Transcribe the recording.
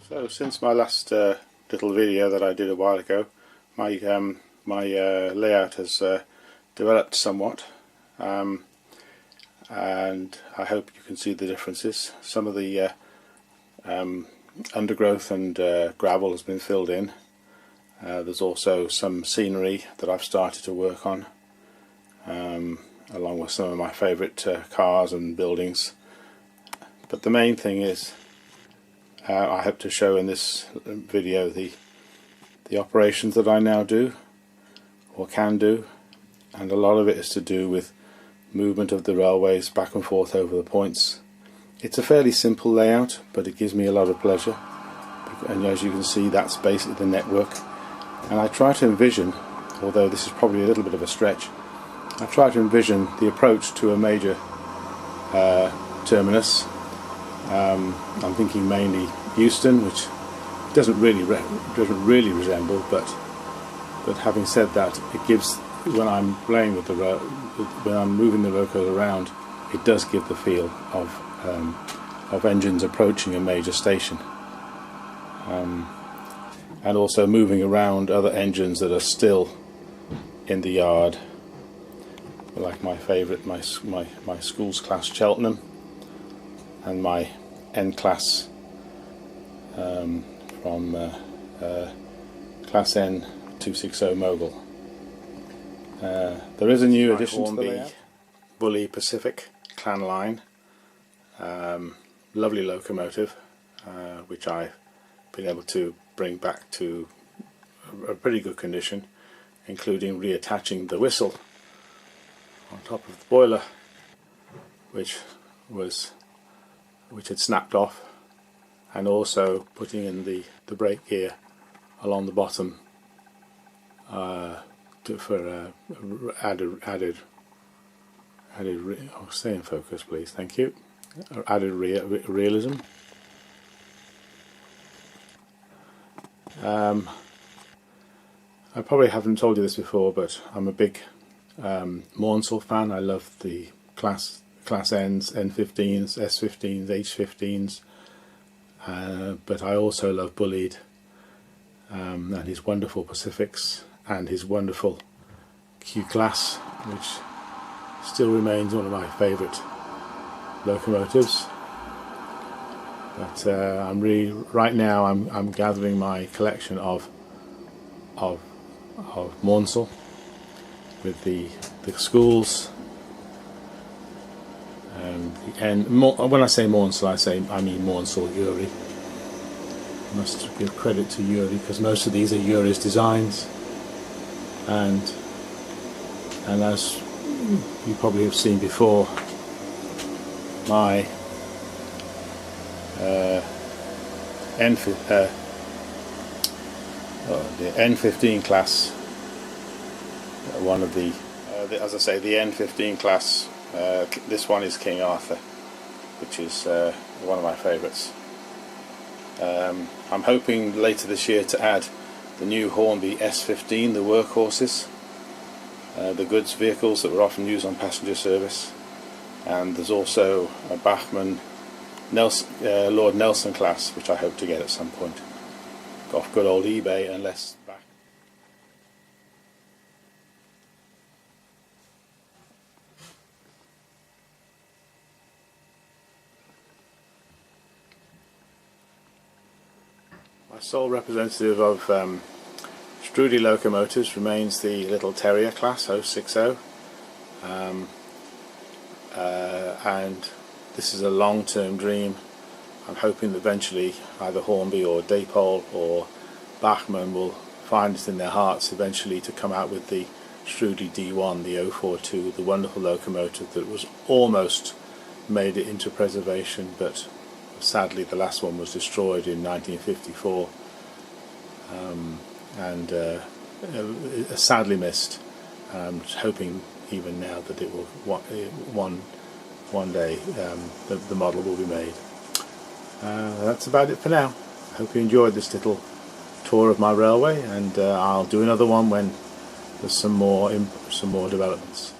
So since my last little video that I did a while ago, my layout has developed somewhat, and I hope you can see the differences. Some of the undergrowth and gravel has been filled in. There's also some scenery that I've started to work on, along with some of my favourite cars and buildings. But the main thing is, I hope to show in this video the operations that I now do, or can do, and a lot of it is to do with movement of the railways back and forth over the points. It's a fairly simple layout, but it gives me a lot of pleasure, and as you can see, that's basically the network. And I try to envision, although this is probably a little bit of a stretch, I try to envision the approach to a major terminus. I'm thinking mainly Euston, which doesn't really resemble, but having said that, it gives, when I'm playing with the when I'm moving the locos around, it does give the feel of engines approaching a major station, and also moving around other engines that are still in the yard, like my favourite, my schools class Cheltenham, and my N class from class N 260 Mogul. There is a new addition to the layout. Bully Pacific Clan Line, lovely locomotive, which I've been able to bring back to a pretty good condition, including reattaching the whistle on top of the boiler, which had snapped off, and also putting in the brake gear along the bottom for added oh, stay in focus please, thank you, added realism. I probably haven't told you this before, but I'm a big Mornsel fan. I love the class N's, N15s, S15s, H15s, but I also love Bullied, and his wonderful Pacifics, and his wonderful Q-class, which still remains one of my favourite locomotives. But right now I'm gathering my collection of Mornsel, with the schools. When I say Mornsel, I mean Mornsel Yuri. I must give credit to Yuri, because most of these are Yuri's designs, and as you probably have seen before, my the N15 class, one of as I say, the N15 class. This one is King Arthur, which is one of my favourites. I'm hoping later this year to add the new Hornby S15, the workhorses, the goods vehicles that were often used on passenger service, and there's also a Bachmann Lord Nelson class, which I hope to get at some point, off good old eBay, unless back. My sole representative of Strudi locomotives remains the little Terrier class 060, and this is a long-term dream. I'm hoping that eventually either Hornby or Daypole or Bachmann will find it in their hearts eventually to come out with the Strudi D1, the 042, the wonderful locomotive that was almost made it into preservation, but sadly the last one was destroyed in 1954, and sadly missed. Hoping even now that it will one day the model will be made. That's about it for now. I hope you enjoyed this little tour of my railway, and I'll do another one when there's some more developments.